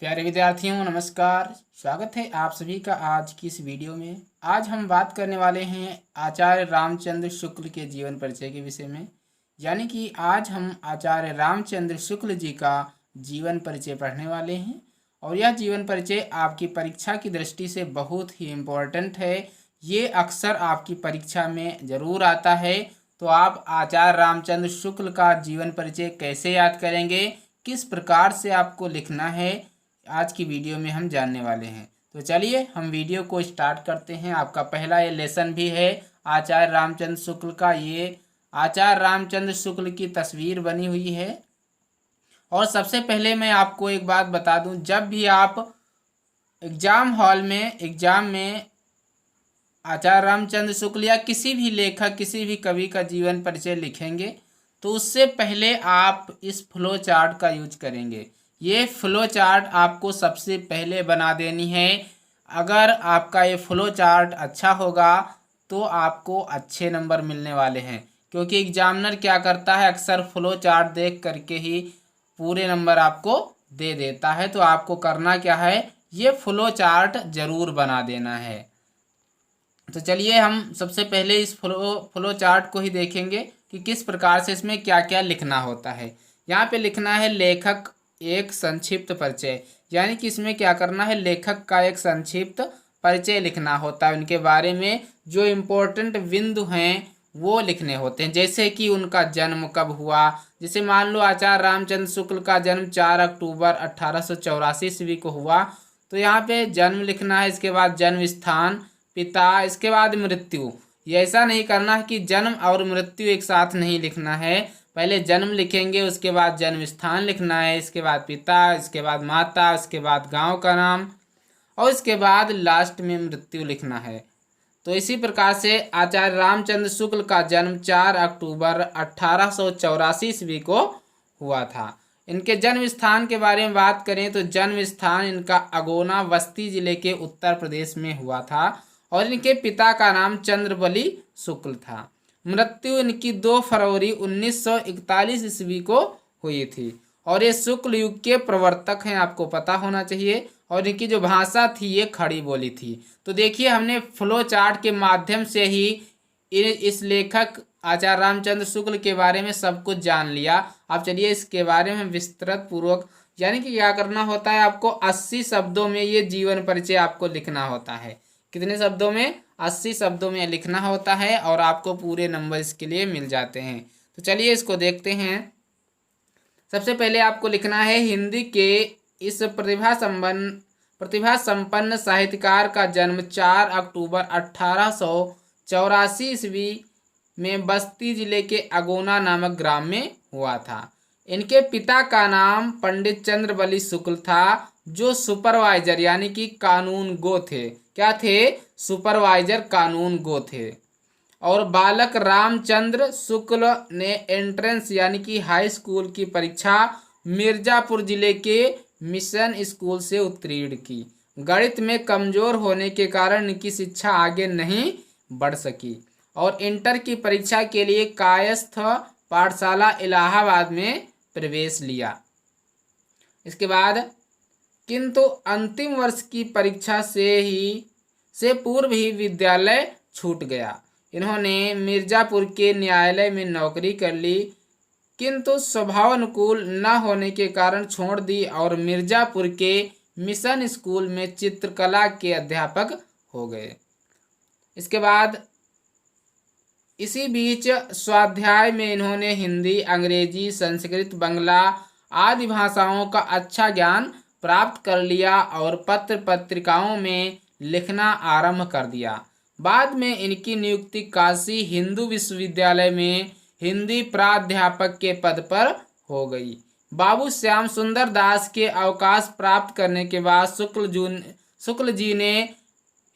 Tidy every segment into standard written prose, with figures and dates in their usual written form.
प्यारे विद्यार्थियों नमस्कार। स्वागत है आप सभी का आज की इस वीडियो में। आज हम बात करने वाले हैं आचार्य रामचंद्र शुक्ल के जीवन परिचय के विषय में। यानी कि आज हम आचार्य रामचंद्र शुक्ल जी का जीवन परिचय पढ़ने वाले हैं और यह जीवन परिचय आपकी परीक्षा की दृष्टि से बहुत ही इम्पोर्टेंट है। ये अक्सर आपकी परीक्षा में ज़रूर आता है। तो आप आचार्य रामचंद्र शुक्ल का जीवन परिचय कैसे याद करेंगे, किस प्रकार से आपको लिखना है, आज की वीडियो में हम जानने वाले हैं। तो चलिए हम वीडियो को स्टार्ट करते हैं। आपका पहला ये लेसन भी है आचार्य रामचंद्र शुक्ल का। ये आचार्य रामचंद्र शुक्ल की तस्वीर बनी हुई है। और सबसे पहले मैं आपको एक बात बता दूं, जब भी आप एग्जाम में आचार्य रामचंद्र शुक्ल या किसी भी लेखक, किसी भी कवि का जीवन परिचय लिखेंगे तो उससे पहले आप इस फ्लो चार्ट का यूज करेंगे। ये फ्लो चार्ट आपको सबसे पहले बना देनी है। अगर आपका ये फ्लो चार्ट अच्छा होगा तो आपको अच्छे नंबर मिलने वाले हैं, क्योंकि एग्जामिनर क्या करता है, अक्सर फ्लो चार्ट देख करके ही पूरे नंबर आपको दे देता है। तो आपको करना क्या है, ये फ्लो चार्ट ज़रूर बना देना है। तो चलिए हम सबसे पहले इस फ्लो चार्ट को ही देखेंगे कि किस प्रकार से इसमें क्या क्या लिखना होता है। यहाँ पे लिखना है लेखक एक संक्षिप्त परिचय, यानी कि इसमें क्या करना है, लेखक का एक संक्षिप्त परिचय लिखना होता है। उनके बारे में जो इम्पोर्टेंट बिंदु हैं वो लिखने होते हैं, जैसे कि उनका जन्म कब हुआ। जैसे मान लो आचार्य रामचंद्र शुक्ल का जन्म 4 अक्टूबर 1884 ईस्वी को हुआ, तो यहाँ पे जन्म लिखना है। इसके बाद जन्म स्थान, पिता, इसके बाद मृत्यु। ये ऐसा नहीं करना है कि जन्म और मृत्यु एक साथ नहीं लिखना है। पहले जन्म लिखेंगे, उसके बाद जन्म स्थान लिखना है, इसके बाद पिता, इसके बाद माता, इसके बाद गांव का नाम और इसके बाद लास्ट में मृत्यु लिखना है। तो इसी प्रकार से आचार्य रामचंद्र शुक्ल का जन्म 4 अक्टूबर 1884 ईस्वी को हुआ था। इनके जन्म स्थान के बारे में बात करें तो जन्म स्थान इनका अगोना बस्ती जिले के उत्तर प्रदेश में हुआ था और इनके पिता का नाम चंद्रबली शुक्ल था। मृत्यु इनकी 2 फरवरी 1941 ईस्वी को हुई थी और ये शुक्ल युग के प्रवर्तक हैं, आपको पता होना चाहिए। और इनकी जो भाषा थी ये खड़ी बोली थी। तो देखिए हमने फ्लो चार्ट के माध्यम से ही इस लेखक आचार्य रामचंद्र शुक्ल के बारे में सब कुछ जान लिया। अब चलिए इसके बारे में विस्तृत पूर्वक, यानी कि क्या करना होता है, आपको 80 शब्दों में ये जीवन परिचय आपको लिखना होता है। कितने शब्दों में, 80 शब्दों में लिखना होता है और आपको पूरे नंबर इसके लिए मिल जाते हैं। तो चलिए इसको देखते हैं। सबसे पहले आपको लिखना है हिंदी के इस प्रतिभा संपन्न साहित्यकार का जन्म 4 अक्टूबर 1884 ईस्वी में बस्ती जिले के अगोना नामक ग्राम में हुआ था। इनके पिता का नाम पंडित चंद्रबली शुक्ल था, जो सुपरवाइजर यानी कि कानून गो थे। क्या थे? सुपरवाइजर कानून गो थे। और बालक रामचंद्र शुक्ल ने एंट्रेंस यानी कि हाई स्कूल की परीक्षा मिर्जापुर जिले के मिशन स्कूल से उत्तीर्ण की। गणित में कमजोर होने के कारण इनकी शिक्षा आगे नहीं बढ़ सकी और इंटर की परीक्षा के लिए कायस्थ पाठशाला इलाहाबाद में प्रवेश लिया। इसके बाद किंतु अंतिम वर्ष की परीक्षा से पूर्व ही विद्यालय छूट गया। इन्होंने मिर्जापुर के न्यायालय में नौकरी कर ली, किंतु स्वभाव अनुकूल न होने के कारण छोड़ दी और मिर्जापुर के मिशन स्कूल में चित्रकला के अध्यापक हो गए। इसके बाद इसी बीच स्वाध्याय में इन्होंने हिंदी, अंग्रेजी, संस्कृत, बंगला आदि भाषाओं का अच्छा ज्ञान प्राप्त कर लिया और पत्र पत्रिकाओं में लिखना आरंभ कर दिया। बाद में इनकी नियुक्ति काशी हिंदू विश्वविद्यालय में हिंदी प्राध्यापक के पद पर हो गई। बाबू श्याम सुंदर दास के अवकाश प्राप्त करने के बाद शुक्ल जी ने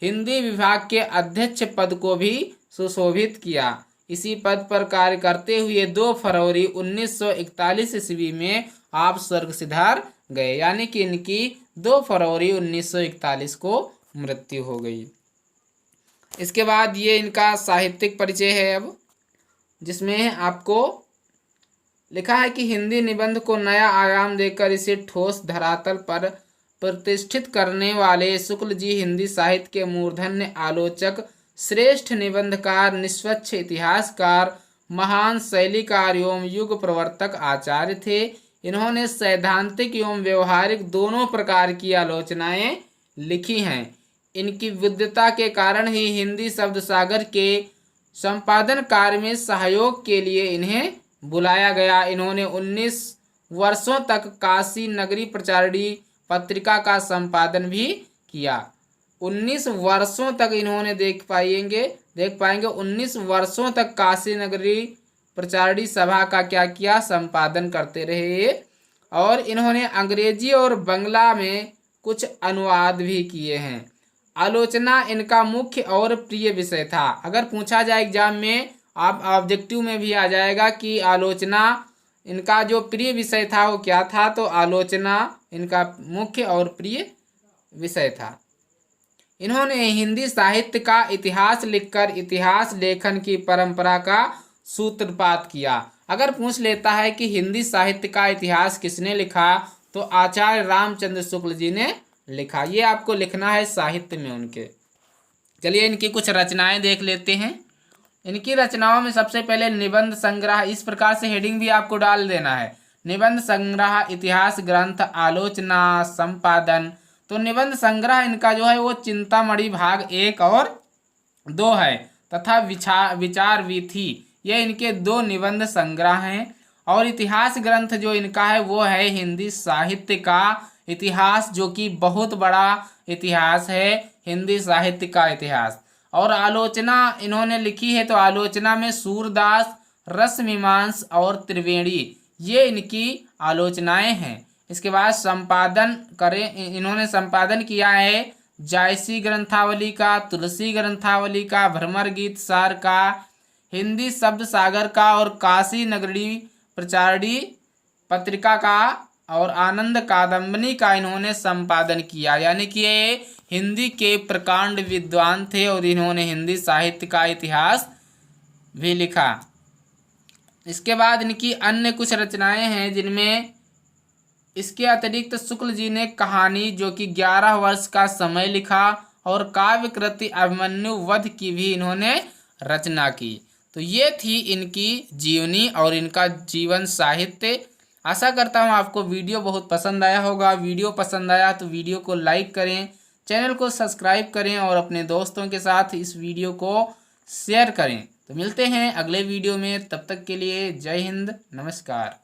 हिंदी विभाग के अध्यक्ष पद को भी सुशोभित किया। इसी पद पर कार्य करते हुए 2 फरवरी 1941 ईस्वी में आप स्वर्ग सिधार गए, यानी कि इनकी 2 फरवरी 1941 को मृत्यु हो गई। इसके बाद ये इनका साहित्यिक परिचय है, अब जिसमें आपको लिखा है कि हिंदी निबंध को नया आयाम देकर इसे ठोस धरातल पर प्रतिष्ठित करने वाले शुक्ल जी हिंदी साहित्य के मूर्धन्य आलोचक, श्रेष्ठ निबंधकार, निष्पक्ष इतिहासकार, महान शैलीकार एवं युग प्रवर्तक आचार्य थे। इन्होंने सैद्धांतिक एवं व्यवहारिक दोनों प्रकार की आलोचनाएं लिखी हैं। इनकी विद्वता के कारण ही हिंदी शब्द सागर के संपादन कार्य में सहयोग के लिए इन्हें बुलाया गया। इन्होंने 19 वर्षों तक काशी नगरी प्रचारिणी पत्रिका का संपादन भी किया। 19 वर्षों तक इन्होंने देख पाएंगे 19 वर्षों तक काशी नगरी प्रचारिणी सभा का क्या किया, संपादन करते रहे। और इन्होंने अंग्रेजी और बंगला में कुछ अनुवाद भी किए हैं। आलोचना इनका मुख्य और प्रिय विषय था। अगर पूछा जाए एग्जाम में, आप ऑब्जेक्टिव में भी आ जाएगा कि आलोचना इनका जो प्रिय विषय था वो क्या था, तो आलोचना इनका मुख्य और प्रिय विषय था। इन्होंने हिंदी साहित्य का इतिहास लिखकर इतिहास लेखन की परंपरा का सूत्रपात किया। अगर पूछ लेता है कि हिंदी साहित्य का इतिहास किसने लिखा, तो आचार्य रामचंद्र शुक्ल जी ने लिखा। ये आपको लिखना है साहित्य में उनके। चलिए इनकी कुछ रचनाएं देख लेते हैं। इनकी रचनाओं में सबसे पहले निबंध संग्रह, इस प्रकार से हेडिंग भी आपको डाल देना है, निबंध संग्रह, इतिहास ग्रंथ, आलोचना, संपादन। तो निबंध संग्रह इनका जो है वो चिंतामणि भाग 1 और 2 है, तथा विचार वीथी, ये इनके 2 निबंध संग्रह हैं। और इतिहास ग्रंथ जो इनका है वो है हिंदी साहित्य का इतिहास, जो कि बहुत बड़ा इतिहास है, हिंदी साहित्य का इतिहास। और आलोचना इन्होंने लिखी है, तो आलोचना में सूरदास, रसमीमांस और त्रिवेणी, ये इनकी आलोचनाएं हैं। इसके बाद संपादन इन्होंने संपादन किया है जायसी ग्रंथावली का, तुलसी ग्रंथावली का, भ्रमर गीत सार का, हिंदी शब्द सागर का, और काशी नगरी प्रचारिणी पत्रिका का, और आनंद कादम्बनी का इन्होंने संपादन किया। यानी कि ये हिंदी के प्रकांड विद्वान थे और इन्होंने हिंदी साहित्य का इतिहास भी लिखा। इसके बाद इनकी अन्य कुछ रचनाएं हैं, जिनमें इसके अतिरिक्त शुक्ल जी ने कहानी, जो कि 11 वर्ष का समय लिखा, और काव्य कृति अभिमन्यु वध की भी इन्होंने रचना की। तो ये थी इनकी जीवनी और इनका जीवन साहित्य। आशा करता हूँ आपको वीडियो बहुत पसंद आया होगा। वीडियो पसंद आया तो वीडियो को लाइक करें, चैनल को सब्सक्राइब करें और अपने दोस्तों के साथ इस वीडियो को शेयर करें। तो मिलते हैं अगले वीडियो में, तब तक के लिए जय हिंद, नमस्कार।